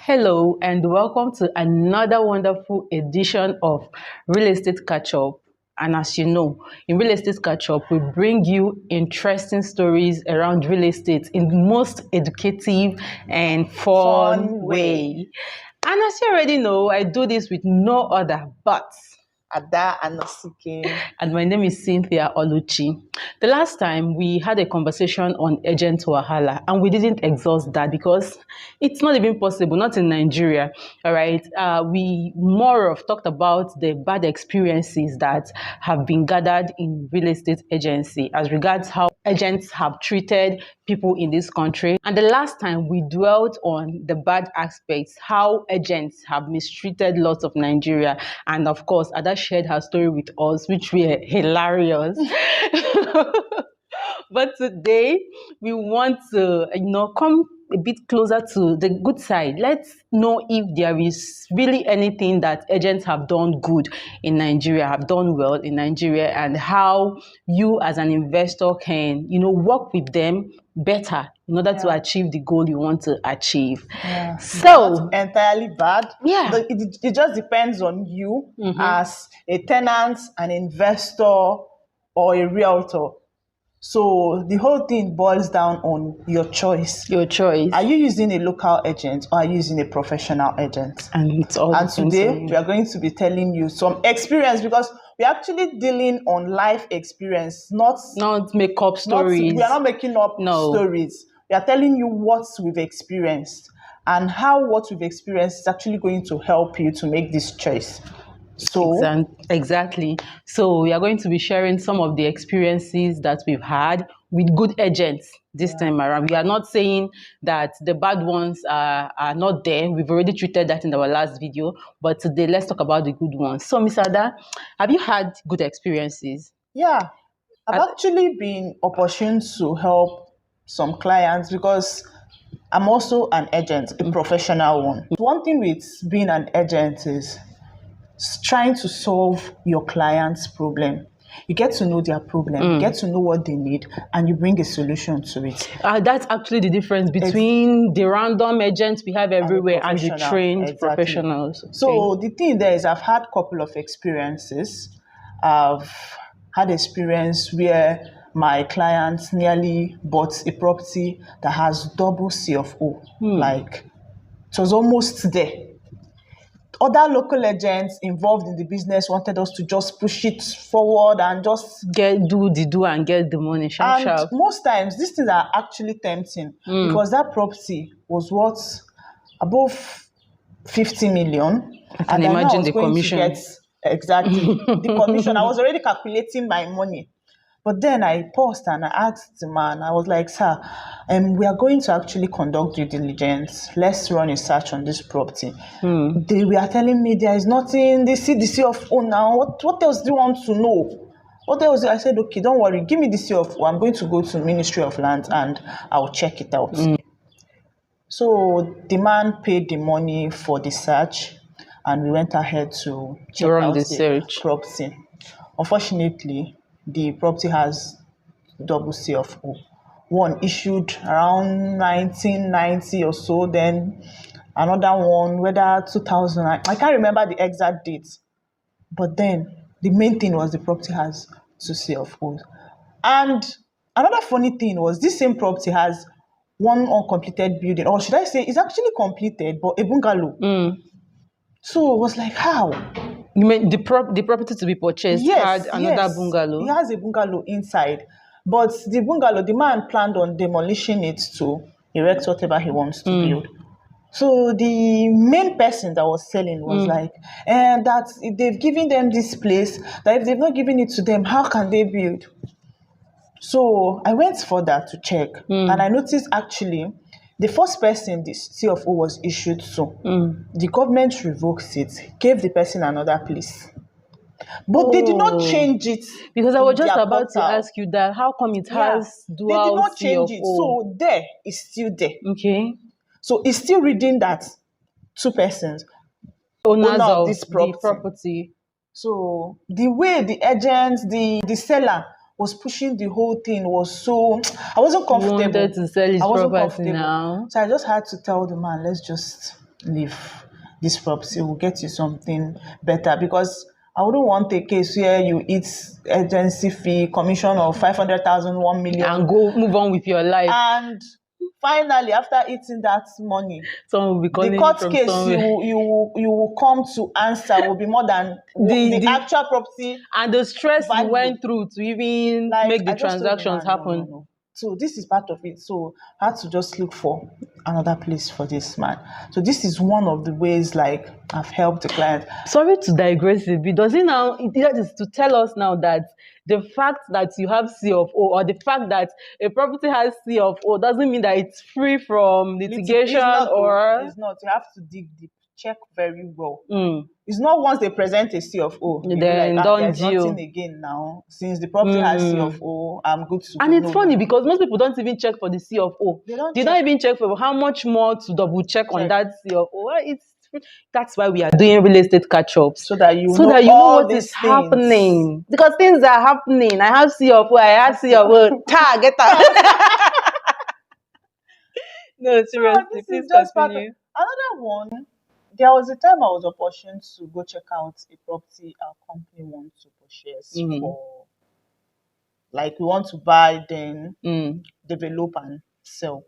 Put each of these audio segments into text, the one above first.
Hello and welcome to another wonderful edition of Real Estate Catch Up. And as you know, in Real Estate Catch Up, we bring you interesting stories around real estate in the most educative and fun way. And as you already know, I do this with no other but Ada Anosike. and my name is Cynthia Oluchi. The last time we had a conversation on agent Wahala, and we didn't exhaust that because it's not even possible, not in Nigeria. All right, we more of talked about the bad experiences that have been gathered in real estate agency as regards how agents have treated people in this country. And the last time we dwelt on the bad aspects, how agents have mistreated lots of Nigeria. And of course, Ada shared her story with us, which were hilarious. But today we want to, come a bit closer to the good side. Let's know if there is really anything that agents have done good in Nigeria, have done well in Nigeria, and how you as an investor can, work with them better in order to achieve the goal you want to achieve. Yeah. So not entirely bad. Yeah. But it just depends on you as a tenant, an investor, or a realtor. So the whole thing boils down on your choice. Your choice. Are you using a local agent or are you using a professional agent? And it's all. And today we are going to be telling you some experience because we're actually dealing on life experience, not make up stories. We are not making up stories. We are telling you what we've experienced and how what we've experienced is actually going to help you to make this choice. So exactly. So we are going to be sharing some of the experiences that we've had with good agents this time around. We are not saying that the bad ones are not there. We've already treated that in our last video. But today, let's talk about the good ones. So, Ms. Ada, have you had good experiences? Yeah. I've actually been opportune to help some clients because I'm also an agent, a professional one. One thing with being an agent is trying to solve your client's problem. You get to know their problem, you get to know what they need, and you bring a solution to it. That's actually the difference between the random agents we have everywhere and the trained professionals. Okay. So the thing there is I've had a couple of experiences. I've had experience where my client nearly bought a property that has double CFO. Like, it was almost there. Other local agents involved in the business wanted us to just push it forward and just do and get the money sharp. Most times, these things are actually tempting because that property was worth above 50 million. I can imagine the commission. Exactly. The commission. I was already calculating my money. But then I paused and I asked the man, I was like, sir, we are going to actually conduct due diligence. Let's run a search on this property. They were telling me there is nothing. They see the CFO now. What else do you want to know? What else? I said, okay, don't worry. Give me the CFO. I'm going to go to Ministry of Land and I'll check it out. So the man paid the money for the search and we went ahead to check out the property. Unfortunately, the property has double CFO. One issued around 1990 or so, then another one, whether 2000, I can't remember the exact date. But then the main thing was the property has two CFOs. And another funny thing was this same property has one uncompleted building, or should I say it's actually completed, but a bungalow. So it was like, how? You mean the property to be purchased had another bungalow? He has a bungalow inside. But the bungalow, the man planned on demolishing it to erect whatever he wants to build. So the main person that was selling was like, that if they've given them this place, that if they've not given it to them, how can they build? So I went further to check. And I noticed actually, the first person the CFO was issued to, the government revoked it, gave the person another place. But they did not change it. Because I was just about to ask you that. How come it has dual They did not change CFO? it. So there, it's still there. Okay. So it's still reading that two persons, owners of this property. So the way the agent, the seller was pushing the whole thing was so, I wasn't comfortable. He wanted to sell his property now. So I just had to tell the man, let's just leave this property, we'll get you something better. Because I wouldn't want a case where you eat agency fee, commission of 500,000, 1 million, And go move on with your life. and finally, after eating that money, Someone will be the calling you court from case somewhere. you will come to answer will be more than the The actual property and the stress you value. went through to even Like, make the I just told the transactions man, no, no, happen. no. So this is part of it. So I had to just look for another place for this man. So this is one of the ways, like, I've helped the client. Sorry to digress a bit. Does it now, that is to tell us now that the fact that you have C of O, or the fact that a property has C of O, doesn't mean that it's free from litigation It's not, or... it's not. You have to dig deep, check very well. Mm. It's not once they present a C of O, you be like, Then don't there's nothing deal. again now. Since the property has C of O, I'm good to go. And it's No, funny no. because most people don't even check for the C of O. They don't They check. don't even check for how much more to double check on Check. that C of O. Well, that's why we are doing real estate catch-ups. So that you So know that you know all what these is things. happening. Because things are happening. I have C of O, I have C of O. Get out. No, seriously, This please is just part of continue. another one. There was a time I was opportuned to go check out a property our company wants to purchase for, like, we want to buy, then develop and sell.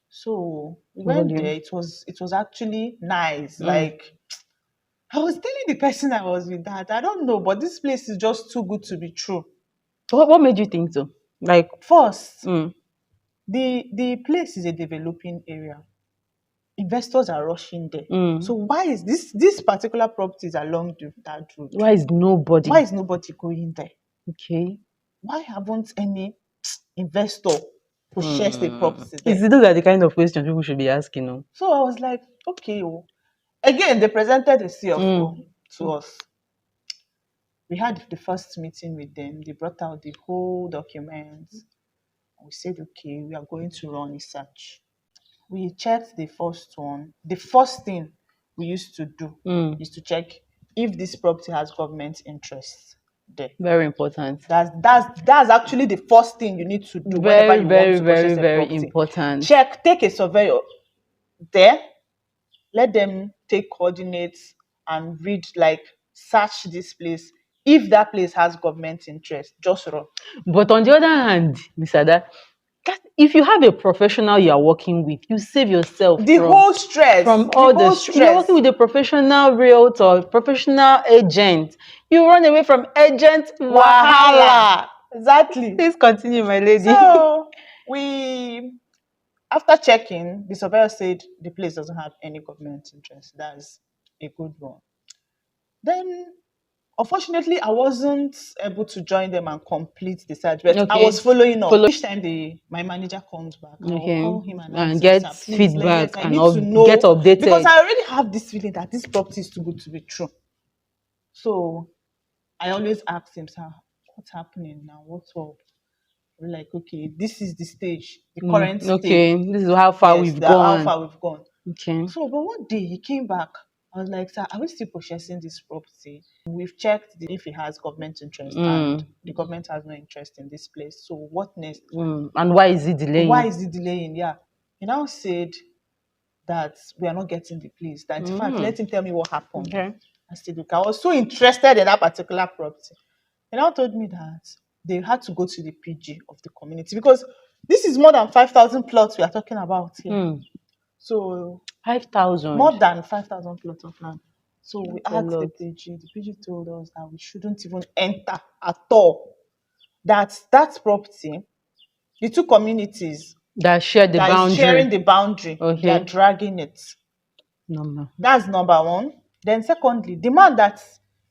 So we went there. Volume. It was actually nice. Like, I was telling the person I was with that I don't know, but this place is just too good to be true. What made you think so? Like, First, mm, the place is a developing area. Investors are rushing there. So why is this particular properties along that road? why is nobody? Why is nobody going there? Okay. Why haven't any investor purchased a property there? Those are the kind of questions people should be asking. No? So I was like, okay. Oh. Again, they presented a CFO to us. We had the first meeting with them. They brought out the whole document. We said, okay, we are going to run a search. We checked the first one. The first thing we used to do is to check if this property has government interest there. Very important. That's actually the first thing you need to do whenever you want to purchase a property. Important. Check, take a surveyor there, let them take coordinates and read, like, search this place. If that place has government interest, just run. But on the other hand, Miss Ada, if you have a professional you are working with, you save yourself The whole stress. from all the stress. You're working with a professional realtor, professional agent. You run away from agent wahala. Exactly. Please continue, my lady. So after checking, the surveyor said the place doesn't have any government interest. That's a good one. Then, unfortunately, I wasn't able to join them and complete the search, but I was following up. Each time my manager comes back, I'll call him and get say, feedback I need to know, get updated. because I already have this feeling that this property is too good to be true. So I always ask him, sir, what's happening now? What's up? We're like, okay, this is the stage, the current stage. Okay, this is how far we've gone. How far we've gone. Okay. So, but one day he came back. I was like, sir, are we still purchasing this property? We've checked if it has government interest, and the government has no interest in this place. So what next? And why is it delaying? Why is it delaying? Yeah. He now said that we are not getting the place. That in fact, let him tell me what happened. Okay. I said, look, I was so interested in that particular property. He now told me that they had to go to the PG of the community, because this is more than 5,000 plots we are talking about here. So 5,000. More than 5,000 plots of land. So we asked the PG. The PG told us that we shouldn't even enter at all. That property, the two communities that share the boundary, is sharing the boundary, they are dragging it. That's number one. Then secondly, the man that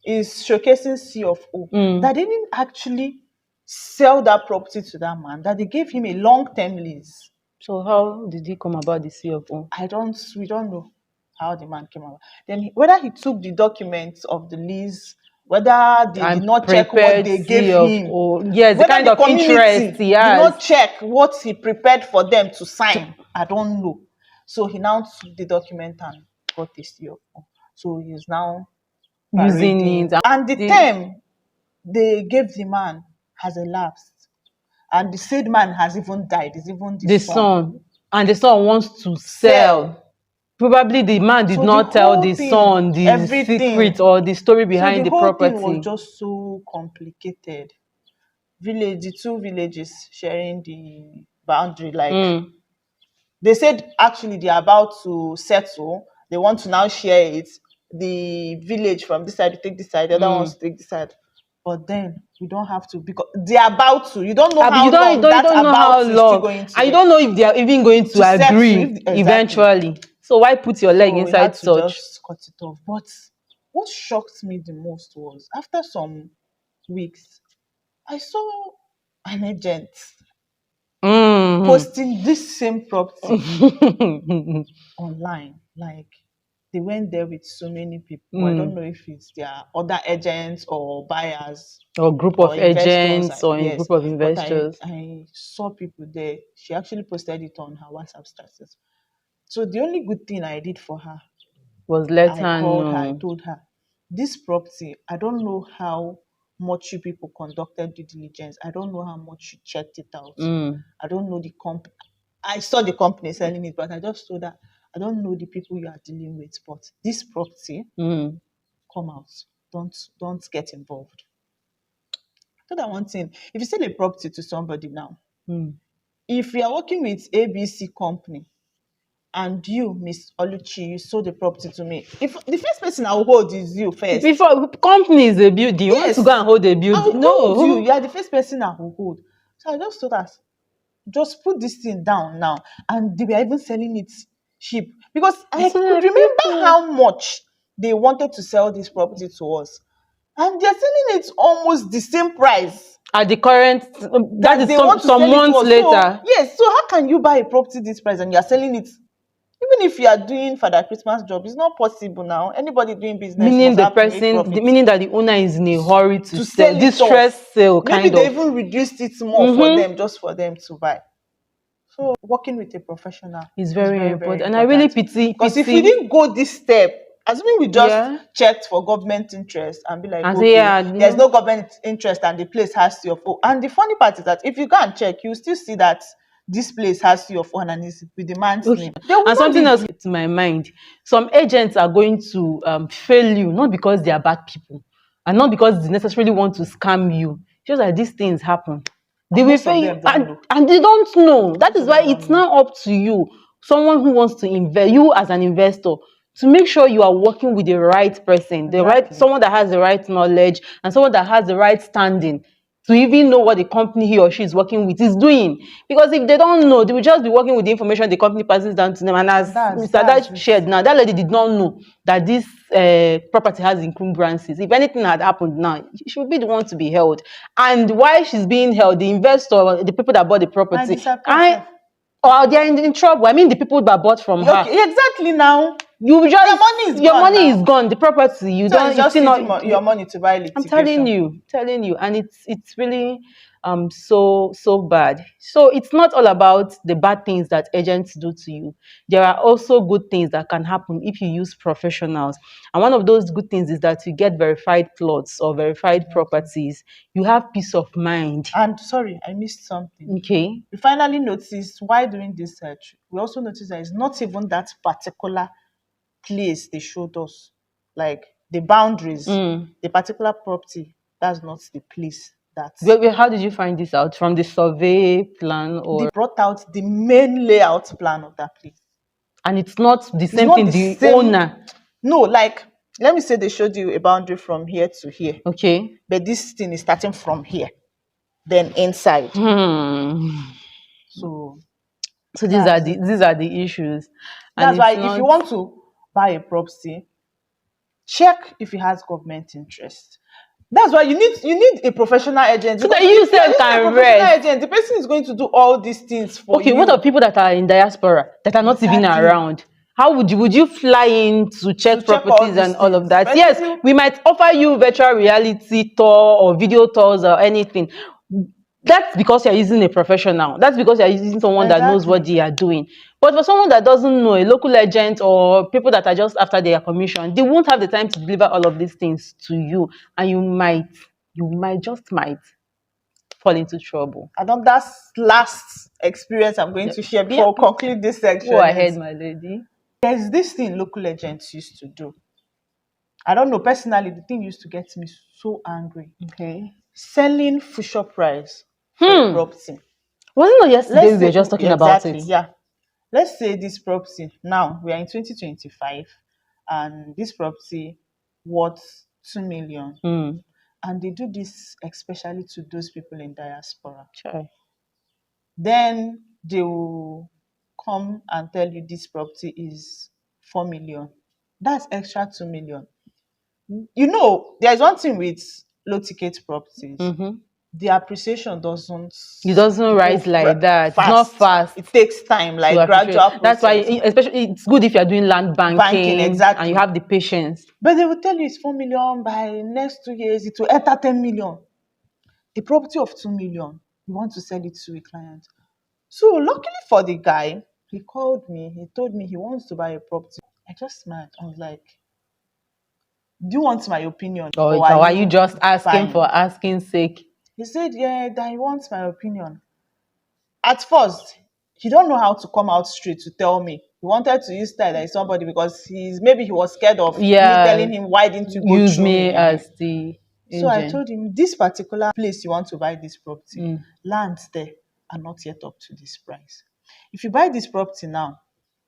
is showcasing C of O, that they didn't actually sell that property to that man, that they gave him a long-term lease. So how did he come about the C of O? We don't know how the man came about. Then whether he took the documents of the lease, whether they did not check what they gave him. Yes, the kind of interest he has. Did not check what he prepared for them to sign. I don't know. So he now took the document and got the C of O. So he is now using it. And the term they gave the man has elapsed. And the said man has even died. It's even the son. And the son wants to sell. Probably the man did So the not tell whole the thing, son the secret everything. or the story So the behind the whole thing was property. just so complicated. The two villages sharing the boundary, like Mm, they said actually they are about to settle. They want to now share it. The village from this side to take this side, the other ones mm. to take this side. But then we don't have to because they are about to. You don't know But you how don't, you long don't, you that don't know how about to is still long, going and you to don't know if they are even going to settle agree if exactly. eventually. So why put your leg So we had inside to such? just cut it off. But what shocked me the most was after some weeks, I saw an agent Mm. posting this same property online. Like they went there with so many people. I don't Mm. know if it's their other agents or buyers Or group or of investors. agents or a Yes, group of but investors I saw people there. She actually posted it on her WhatsApp status. So the only good thing I did for her, was let I her called her, I know. told her, this property, I don't know how much you people conducted due diligence. I don't know how much you checked it out. Mm. I don't know the company. I saw the company selling it, but I just told her, I don't know the people you are dealing with, but this property, Mm. come out. Don't get involved. So that one thing, if you sell a property to somebody now, Mm. if you are working with ABC company and you, Miss Oluchi, you sold the property to me, if the first person I will hold is you first. Before company is a building, you want to go Yes, and hold a I'll building? hold you. No. You are the first person I will hold. So I just told her, just put this thing down now. And they were even selling it cheap because I So could like remember people how much they wanted to sell this property to us. And they're selling it almost the same price at the current, that that is they want to some sell it to months us. So, later. yes, so how can you buy a property this price and you're selling it? Even if you are doing for that Christmas job, it's not possible now. Anybody doing business Meaning must the have to make person, profit meaning that the owner is in a hurry to to sell, sell it off. distress sale Maybe kind they of. even reduced it more for Mm-hmm. them, just for them to buy. So working with a professional It's is very very, very important, and I really important. Because if we pity. didn't go this step, assuming we just Yeah, checked for government interest and be like, and say okay, yeah, there's no. no government interest and the place has CFO. And the funny part is that if you go and check, you still see that this place has CFO and it's with the man's Okay. name. They will And not something leave else you. came to my mind. Some agents are going to fail you, not because they are bad people, and not because they necessarily want to scam you. Just like these things happen. They And will most fail of you, them don't know. and they don't know. That Most is of why them it's don't know. now up to you, someone who wants to invest, you as an investor, to make sure you are working with the right person, the right Exactly. someone that has the right knowledge and someone that has the right standing to even know what the company he or she is working with is doing. Because if they don't know, they will just be working with the information the company passes down to them. And as And Mr. that's Dad it. shared now, that lady did not know that this property has encumbrances. If anything had happened now, she would be the one to be held. And while she's being held, the investor, the people that bought the Might property, disappear, I sef. or they're in trouble. I mean, the people that bought from her, Okay, exactly now. you Their just money is your gone money is now. gone. The property you So it's don't. It's just still using not. your money to buy I'm litigation. telling you, and it's really so bad. So it's not all about the bad things that agents do to you. There are also good things that can happen if you use professionals. And one of those good things is that you get verified plots or verified Exactly. properties. You have peace of mind. And sorry, I missed something. Okay. We finally noticed while doing this search, we also noticed that it's not even that particular place they showed us. Like the boundaries, Mm. the particular property, that's not the place that How did you find this out? From the survey plan, they or brought out the main layout plan of that place. and it's not the It's same not thing, the the same. owner. No, like let me say they showed you a boundary from here to here, Okay. but this thing is starting from here, then inside. Hmm. So So that's it. these are the issues, and That's why it's if you not. want to buy a property, check if it has government interest. That's why you need a professional agent So that because you if you are self using a can professional rest. agent, the person is going to do all these things for Okay, what of you. people that are in diaspora that are not even Exactly. around? How would you fly in to To check check all properties these and all of things. that? But if Yes, you we might offer you virtual reality tour or video tours or anything. That's because you're using a professional. That's because you're using someone that knows what exactly. they are doing. But for someone that doesn't know, a local agent or people that are just after their commission, they won't have the time to deliver all of these things to you, and you might just might fall into trouble. And then that's last experience I'm going Yep. to share Yep. before we conclude this Go section ahead, is my lady. There's this thing local agents used to do. I don't know, personally, the thing used to get me so angry. Okay. Selling future price for a Hmm. property. Wasn't it yesterday Let's we were say, just talking about exactly, it? yeah. Let's say this property, now we are in 2025, and this property worth 2 million. Hmm. And they do this especially to those people in diaspora. Sure. Then they will come and tell you this property is 4 million. That's extra 2 million. You know, there's one thing with low ticket properties. Mm-hmm. The appreciation doesn't It doesn't go rise like that. It's not fast. fast It takes time, to like appreciate. gradual That's why, process. especially, it's good if you're doing land Banking, banking and you exactly. have the patience. But they will tell you it's 4 million, by next 2 years, it will enter 10 million. A property of 2 million, you want to sell it to a client. So luckily for the guy, he called me, he told me he wants to buy a property. I just smiled. I was like, do you want my opinion or are Or are you you just asking buying? for asking sake? He said, yeah, that he wants my opinion. At first, he don't know how to come out straight to tell me. He wanted to use style like somebody because maybe he was scared of me Yeah, telling him, why didn't you go use through me me again? as the So I agent. told him, this particular place you want to buy this property, Mm. lands there are not yet up to this price. If you buy this property now,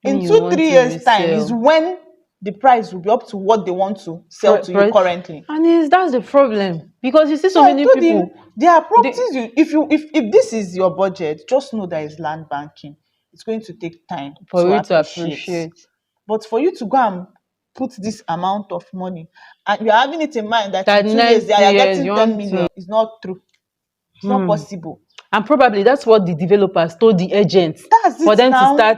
When in you two, want three to years' time is resell. when the price will be up to what they want to sell to you currently. And that's the problem because you see So so I many told him, people. there are They, properties if this is your budget, just know that is land banking. It's going to take time for to you to appreciate. appreciate But for you to go and put this amount of money and you're having it in mind that that in 2 years they next are years you getting 10 want to. million, is not true. It's not possible. And probably that's what the developers told the agents That's for it them to now. start.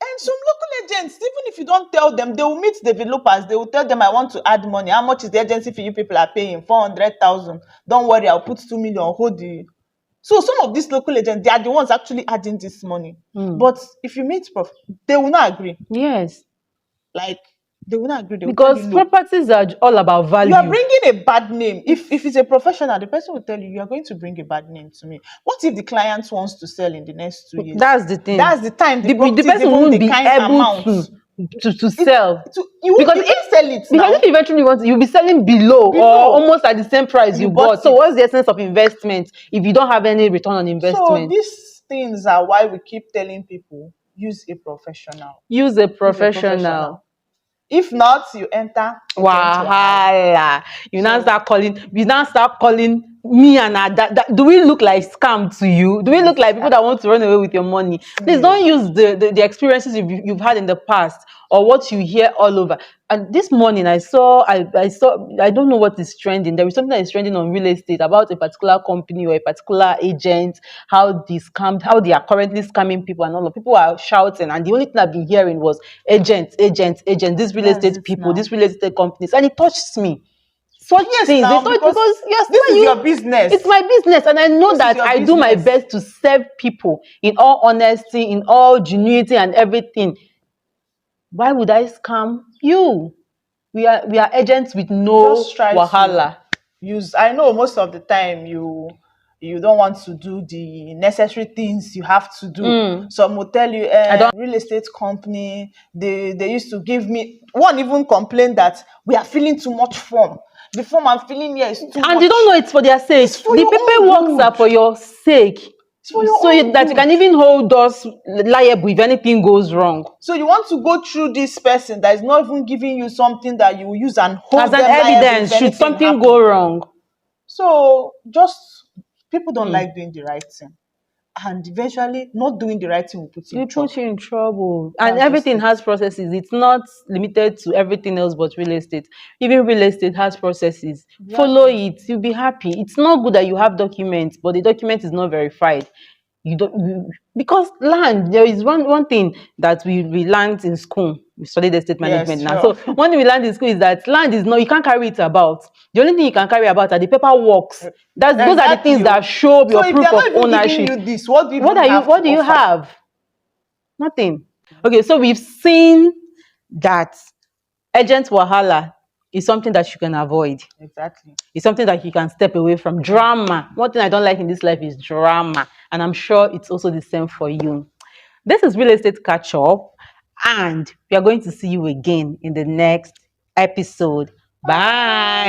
And some local agents, even if you don't tell them, they will meet developers. They will tell them, I want to add money. How much is the agency fee you people are paying? 400,000. Don't worry, I'll put 2 million. Hold the. So some of these local agents, they are the ones actually adding this money. But if you meet prof, they will not agree. Yes, Like, they will not agree. They will tell you because no. properties are all about You are value. bringing a bad name. If it's a professional, the person will tell you, you are going to bring a bad name to me. What if the client wants to sell in the next 2 years? That's the thing. That's the time the The property is person even won't the be kind able amount. to sell because You can't sell it because now. if you eventually want, you'll be selling below or Below almost at the same price you you bought bought. So it. what's the essence of investment if you don't have any return on So investment? these things are why we keep telling people, use a professional. Use a Use a professional. professional. If not, you enter agent wahala. Wahala. So You now start calling me and do we look like scam to you? Do we look like people that want to run away with your money? Please see, don't use the experiences you've had in the past or what you hear all over. And this morning I saw, I don't know what is trending. There is something that is trending on real estate about a particular company or a particular agent, how they are currently scamming people, and all of people are shouting, and the only thing I've been hearing was agents, these real that's estate it people, now. these real estate companies, and it touched me. Such Yes, things they now, touch because because yes, this why is your you, business. it's my business, and I know This is that your I do my business. best to serve people in all honesty, in all genuity and everything. Why would I scam you? We are agents with Just no try to wahala. use. I know most of the time you don't want to do the necessary things you have to do. Some will tell you, I don't, real estate company, they used to give me one, even complain that we are filling too much form. The form I'm filling here is too and much. you don't know it's for their It's sake. for The your own paperwork are good. for your sake, It's for your so own that you good. can even hold us liable if anything goes wrong. So you want to go through this person that is not even giving you something that you will use and As hold an them liable if evidence, should anything something happens. go wrong. So just people don't like doing the right thing. And eventually not doing the right thing will put you in Will put trouble. you in trouble. And That's just everything it. has processes. It's not limited to everything else but real estate. Even real estate has processes. Follow Exactly. it, you'll be happy. It's not good that you have documents, but the document is not verified. Because land, there is one thing that we learned in school. We studied estate management Yes, now. sure. So one thing we learned in school is that land is not, you can't carry it about. The only thing you can carry about are the paperwork. Those are the Exactly. things Oh. that show So your if they're proof not of even giving ownership. you this, what do you What even are you have what to do you offer? have? Nothing. Okay, so we've seen that agent wahala is something that you can avoid. Exactly. It's something that you can step away from. Drama. One thing I don't like in this life is drama. And I'm sure it's also the same for you. This is real estate catch up. And we are going to see you again in the next episode. Bye.